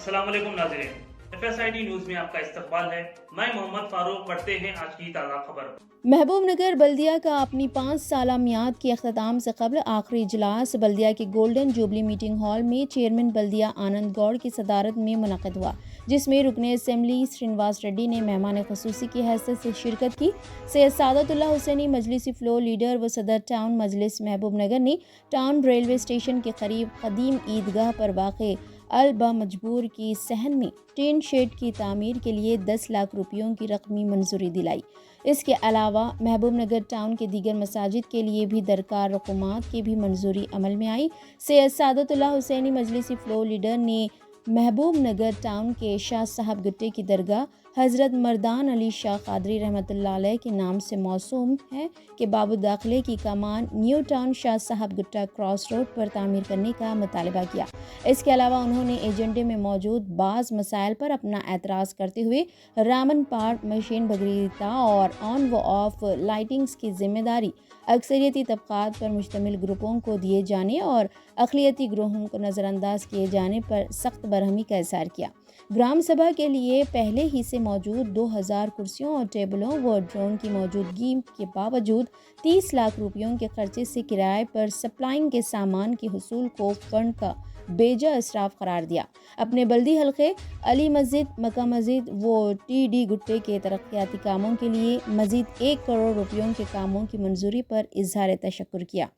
अस्सलाम वालेकुम नाज़रीन, FSID न्यूज़ में आपका इस्तकबाल है। मैं मोहम्मद फारूक। पढ़ते हैं आज की ताज़ा खबर। महबूब नगर बल्दिया का अपनी 5 साला मियाद के अख्ताम से कबल आखिरी इजलास बल्दिया के गोल्डन जुबली मीटिंग हॉल में चेयरमैन बल्दिया आनंद गौड़ की सदारत में मुनक़िद हुआ, जिसमें रुकन असम्बली श्रीनिवास रेड्डी ने मेहमान खुसूसी की हैसियत से शिरकत की। सैयद सादतुल्लाह हुसैनी मजलिसी फ्लोर लीडर व सदर टाउन मजलिस महबूब नगर ने टाउन रेलवे स्टेशन के करीब कदीम ईदगाह पर वाक़ अल मजबूर की सहन में टीन शेड की तामीर के लिए 10 लाख रुपयों की रकमी मंजूरी दिलाई। इसके अलावा महबूब नगर टाउन के दीगर मसाजिद के लिए भी दरकार रकूमात की भी मंजूरी अमल में आई। सैयद सादतुल्लाह हुसैनी मजलिसी फ्लोर लीडर ने महबूब नगर टाउन के शाह साहब गुट्टे की दरगाह हज़रत मर्दान अली शाह कादरी रहमतुल्लाह अलैह के नाम से मौसूम है कि बाबू दाखिले की कमान न्यू टाउन शाह साहब गुट्टा क्रॉस रोड पर तामीर करने का मुतालबा किया। इसके अलावा उन्होंने एजेंडे में मौजूद बाज़ मसाइल पर अपना एतराज़ करते हुए रामन पार्ट मशीन भगीरथा और ऑन व ऑफ लाइटिंग्स की जिम्मेदारी अक्सरियती तबक़ात पर मुश्तमिल ग्रुपों को दिए जाने और अक़लियती ग्रोहों को नज़रअंदाज किए जाने पर सख्त बरहमी का इज़हार किया। ग्राम सभा के लिए पहले ही से मौजूद 2000 कुर्सियों और टेबलों व ड्रोन की मौजूदगी के बावजूद 30 लाख रुपयों के खर्चे से किराए पर सप्लाइंग के सामान के हुसूल को फंड का बेजा इसराफ करार दिया। अपने बल्दी हल्के अली मस्जिद, मक्का मस्जिद व TD गुट्टे के तरक्याती कामों के लिए मजीद 1 करोड़ रुपयों के कामों की मंजूरी पर इजहार तशक्कुर किया।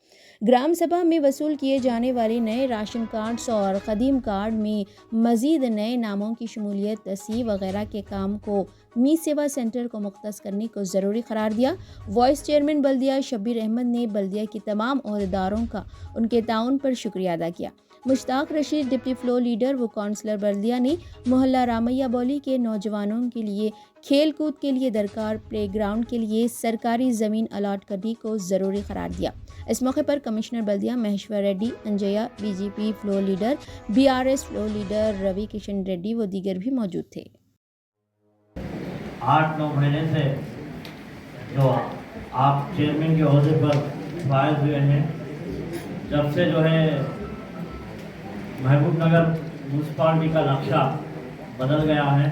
ग्राम सभा में वसूल किए जाने वाले नए राशन कार्ड्स और कदीम कार्ड में मजीद नए नामों की शमूलियत, तस्हीह वगैरह के काम को मी सेवा सेंटर को मुख्तस करने को ज़रूरी करार दिया। वाइस चेयरमैन बल्दिया शब्बीर अहमद ने बल्दिया की तमाम अहदेदारों का उनके ताउन पर शुक्रिया अदा किया। Mushtaq Rashid deputy floor leader व काउंसलर बल्दिया ने मोहल्ला रामैया बोली के नौजवानों के लिए खेल कूद के लिए दरकार प्ले ग्राउंड के लिए सरकारी ज़मीन अलाट करने को ज़रूरी करार दिया। इस मौके पर कमिश्नर बल्दिया Maheshwar Reddy, Anjaiah, BGP floor leader, BRS floor leader Ravi Kishan Reddy व दीगर भी मौजूद थे। 8-9 महीने से जो आप चेयरमैन के ओहदे पर फायज हुए हैं, जब से जो है महबूब नगर म्यूनसिपालिटी का नक्शा बदल गया है।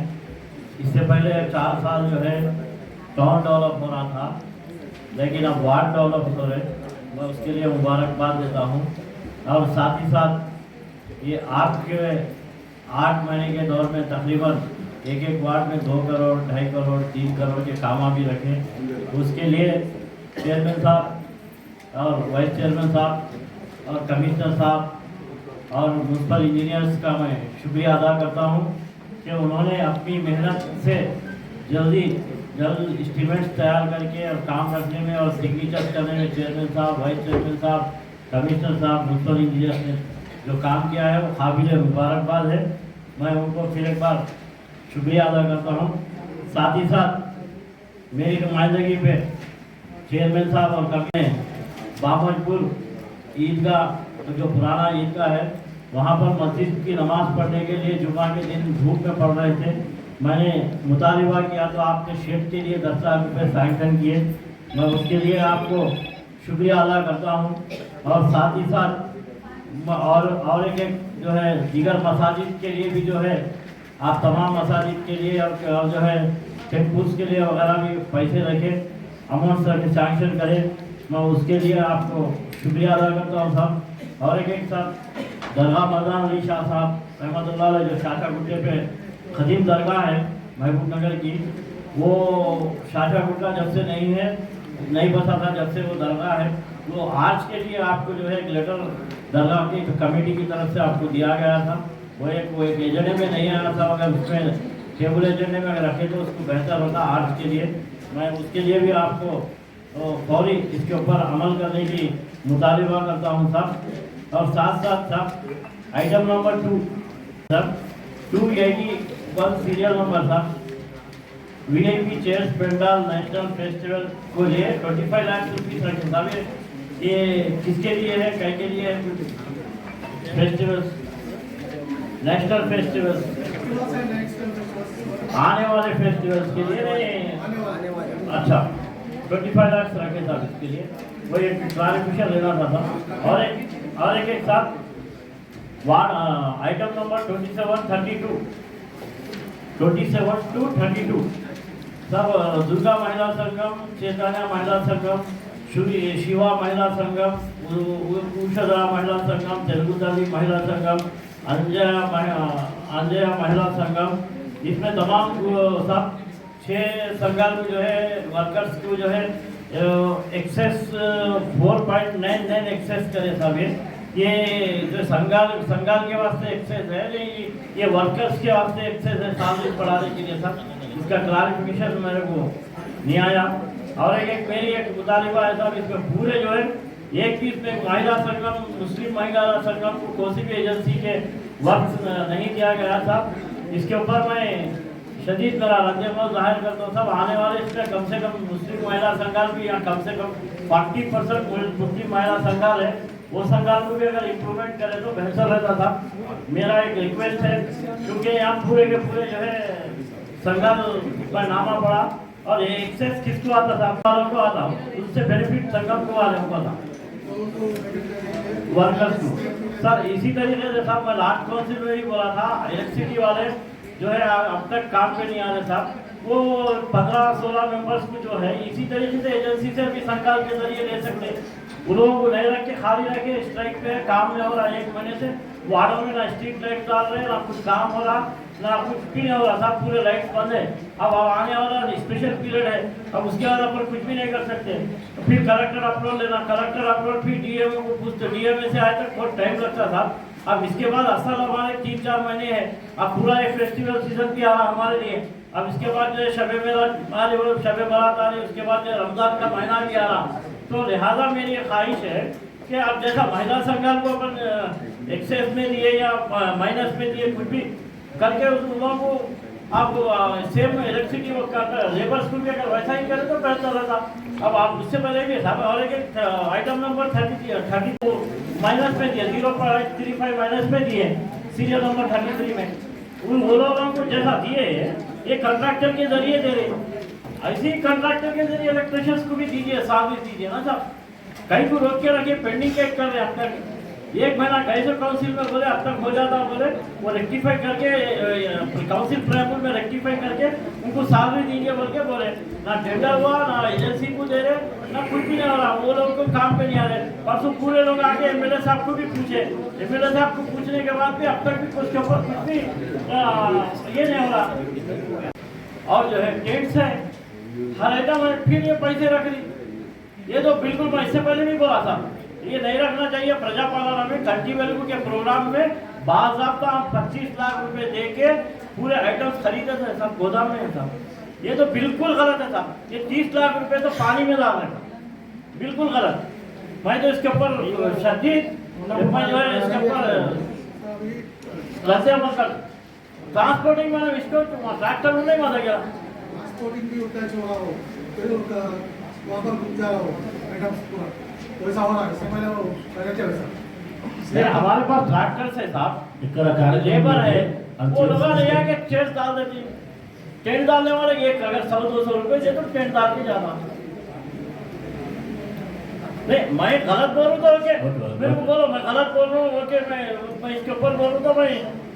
इससे पहले 4 साल जो है टाउन डेवलप हो रहा था, लेकिन अब वार्ड डेवलप हो रहे। मैं उसके लिए मुबारकबाद देता हूँ। और साथ ही साथ ये आपके 8 महीने के दौर में तकरीबन एक वार्ड में 2 करोड़, 2.5 करोड़, 3 करोड़ के काम भी रखें। उसके लिए चेयरमैन साहब और वाइस चेयरमैन साहब और कमिश्नर साहब और म्यूनसिपल इंजीनियर्स का मैं शुक्रिया अदा करता हूँ कि उन्होंने अपनी मेहनत से जल्द एस्टीमेट्स तैयार करके और काम रखने में और सिग्नेचर करने में चेयरमैन साहब, वाइस चेयरमैन साहब, कमिश्नर साहब, म्यूनसिपल इंजीनियर्स ने जो काम किया है वो काबिल मुबारकबाद है। मैं उनको फिर एक बार शुक्रिया अदा करता हूँ। साथ ही साथ मेरी नुमाइंदगी पे चेयरमैन साहब और कमिश्नर बामजपुर ईदगाह जो पुराना ईदगाह है वहाँ पर मस्जिद की नमाज़ पढ़ने के लिए जुम्मा के दिन धूप में पढ़ रहे थे। मैंने मुतालिबा किया तो आपके शेड के लिए 10 लाख रुपये सैंक्शन किए। मैं उसके लिए आपको शुक्रिया अदा करता हूँ। और साथ ही साथ और एक जो है दीगर मसाजिद के लिए भी जो है आप तमाम मसाजिद के लिए और जो है टेम्पल्स के लिए वगैरह भी पैसे रखें, अमाउंट सैंक्शन करें। मैं उसके लिए आपको शुक्रिया अदा करता हूँ साहब। और एक साथ दरगाह मर्दान अली शाह साहब रहमतुल्लाह अलैह जो शाह गुट्टे पे खदीम दरगाह है महबूब नगर की, वो शाह गुट्टा जब से नहीं बसा था, जब से वो दरगाह है, वो आज के लिए आपको जो है एक लेटर दरगाह की कमेटी की तरफ से आपको दिया गया था। वो एक एजेंडे में नहीं आया था, अगर उसमें टेबल एजेंडे में अगर रखे तो उसको बेहतर होता आज के लिए। मैं उसके लिए भी आपको फौरी इसके ऊपर अमल करने की मुतालिबा करता हूँ साहब। और साथ साथ item number 2 sir 281 serial number था VIP chairs pandal national festival को लिए 25 लाख रुपीस रखे साहब। ये किसके लिए है, क्या के लिए है? फेस्टिवल्स, नेशनल फेस्टिवल्स, आने वाले फेस्टिवल्स के लिए नहीं। अच्छा 25 लाख रखे साहब इसके लिए, वो एक क्लैरिफिकेशन लेना था। और एक साथ आइटम नंबर 2732 27-32 सब दुर्गा महिला संगम, चैतन्य महिला संगम, शिवा महिला संगम, उषा महिला संगम, तेलुगु तल्ली महिला संगम, अंजया महिला संगम, इसमें तमाम सब 6 संघाल जो है वर्कर्स को जो है एक्सेस 4.99 एक्सेस करे सब ये जो संघाल के वास्ते एक्सेस है, ये वर्कर्स के वास्ते एक्सेस है सैलरी बढ़ाने के लिए सर। इसका क्लारिफिकेशन मेरे को नहीं आया। और मेरी एक मुतालिबा है साहब, इसमें पूरे जो है एक भी इसमें महिला संगम, मुस्लिम महिला संगम को कोई भी एजेंसी के वक्त नहीं दिया गया था। इसके ऊपर मैं शदीद मेरा रद्द-ए-अमल जाहिर करता हूँ। सब आने वाले इसमें कम से कम मुस्लिम महिला संघाल भी या कम से कम 40% मुस्लिम महिला संघाल है, वो संघाल को भी अगर इम्प्रूवमेंट करें तो बेहतर रहता था। मेरा एक रिक्वेस्ट है, क्योंकि यहाँ पूरे के पूरे जो है संघाल का नामा पड़ा और ये एक्सेस किसको आता था, वालों को आता, उससे बेनिफिट संगम को वाले को था, वर्कर्स को। सर इसी तरीके से साहब मैं लास्ट काउंसिल में ही बोला था, इलेक्ट्रिसिटी वाले जो है अब तक काम पे नहीं आ रहे साहब, वो 15-16 मेंबर्स को जो है इसी तरीके से एजेंसी से भी संघाल के जरिए ले सकते हैं। उन लोगों को नहीं रख के खाली रख के स्ट्राइक पे काम नहीं हो रहा। 1 महीने से वार्डों में ना स्ट्रीट लाइट डाल रहे हैं, ना कुछ काम हो रहा, ना कुछ भी नहीं हो रहा साहब, पूरे लाइट्स बंद है। अब आने वाला स्पेशल पीरियड है, अब उसके बाद अपन कुछ भी नहीं कर सकते। तो फिर कलेक्टर अप्रूवल लेना, कलेक्टर अप्रूवल फिर डीएमओ को पूछते, डीएमए से आए तक बहुत टाइम लगता था। अब इसके बाद असल हमारे 3-4 महीने हैं, अब पूरा एक फेस्टिवल सीजन भी आ रहा हमारे लिए। अब इसके बाद जो शबे मेरात आ रही, शबे बारात आ रही, उसके बाद जो रमजान का महीना भी आ रहा। तो लिहाजा मेरी ख्वाहिश है कि अब जैसा महिला संघाल को अपन एक्सेस में दिए या माइनस में दिए, कुछ भी करके उन लोगों को आप सेम इलेक्ट्रिसिटी लेबर्स को भी अगर वैसा ही करें तो बेहतर रहता। अब आप उससे पहले भी साहब और एक आइटम नंबर 30 को माइनस में दिए, 0.35 माइनस में दिए सीरियल नंबर 33 में। उन लोगों को जैसा दिए ये कंट्रैक्टर के जरिए दे रहे, ऐसे ही कंट्रैक्टर के जरिए इलेक्ट्रिशियंस को भी दीजिए, साथ दीजिए ना साहब। कहीं को रोक के रखिए, पेंडिंग केस कर रहे हैं अब तक 1 महीना कैसे काउंसिल में बोले अब तक हो जाता, बोले वो रेक्टिफाई करके काउंसिल प्रेमपुर में रेक्टिफाई करके उनको सैलरी दीजिए बोल के बोले। ना टेंडर हुआ, ना एजेंसी को दे रहे, ना कुछ भी नहीं हो रहा, वो लोग को काम पे नहीं आ रहे। परसों पूरे लोग आके एमएलए साहब को भी पूछे, एमएलए साहब को पूछने के बाद भी अब तक भी कुछ के ऊपर कुछ भी ये नहीं हो रहा। और जो है टेंट्स है हर आइटम में फिर ये पैसे रख दी, ये तो बिल्कुल मैं इससे पहले भी बोला था, ये नहीं रखना चाहिए। प्रजापालन में घंटी वेलकू के प्रोग्राम में बाज़ाब्ता हम 25 लाख रुपए दे के पूरे आइटम्स खरीदे थे सब, गोदाम में था। ये तो बिल्कुल गलत है साहब, ये 30 लाख रुपए तो पानी में डाल रहे हैं, बिल्कुल गलत। मैं तो इसके ऊपर शदीद मैं जो है इसके ऊपर ट्रांसपोर्टिंग में इसको ट्रैक्टर में नहीं मारा गया, ट्रांसपोर्टिंग भी होता है जो वो फिर उनका वहाँ पर घूम जा रहा हो आइटम्स पूरा वैसा हो रहा है। इससे पहले वो पहले क्या वैसा हमारे पास ट्रैक्टर्स है साहब, लेबर है, वो लोग नहीं आके चेस डाल देती, टेंट डालने वाले एक अगर 100-200 रुपए दे तो टेंट डाल के जाना। नहीं मैं गलत बोल रहा हूँ ओके, मेरे को बोलो मैं गलत बोल रहा हूँ ओके, मैं इसके ऊपर बोल रहा था मैं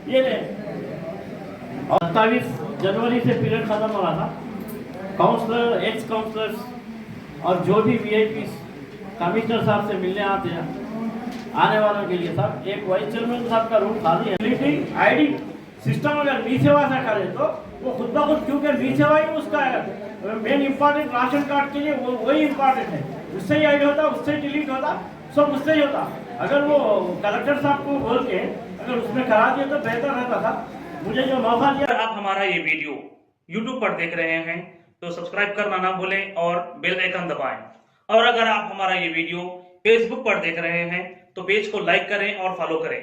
ये नहीं। 27 जनवरी से पीरियड खत्म हो रहा था, काउंसलर, एक्स काउंसलर्स और जो भी वीआईपी कमिश्नर साहब से मिलने आते हैं आने वालों के लिए साहब, एक वाइस चेयरमैन साहब का रूम खाली है। आईडी सिस्टम अगर मी सेवा से करे तो वो खुद ब खुद, क्योंकि मी सेवा ही उसका है मेन इम्पोर्टेंट, राशन कार्ड के लिए वही इम्पोर्टेंट है, उससे ही आईडी होता, उससे ही डिलीट होता, सब उससे ही होता। अगर वो कलेक्टर साहब को बोल के अगर उसमें करा दिया तो बेहतर रहता था। मुझे जो मौका दिया। अगर आप हमारा ये वीडियो YouTube पर देख रहे हैं तो सब्सक्राइब करना ना भूलें और बेल आइकन दबाएं। और अगर आप हमारा ये वीडियो Facebook पर देख रहे हैं तो पेज को लाइक करें और फॉलो करें।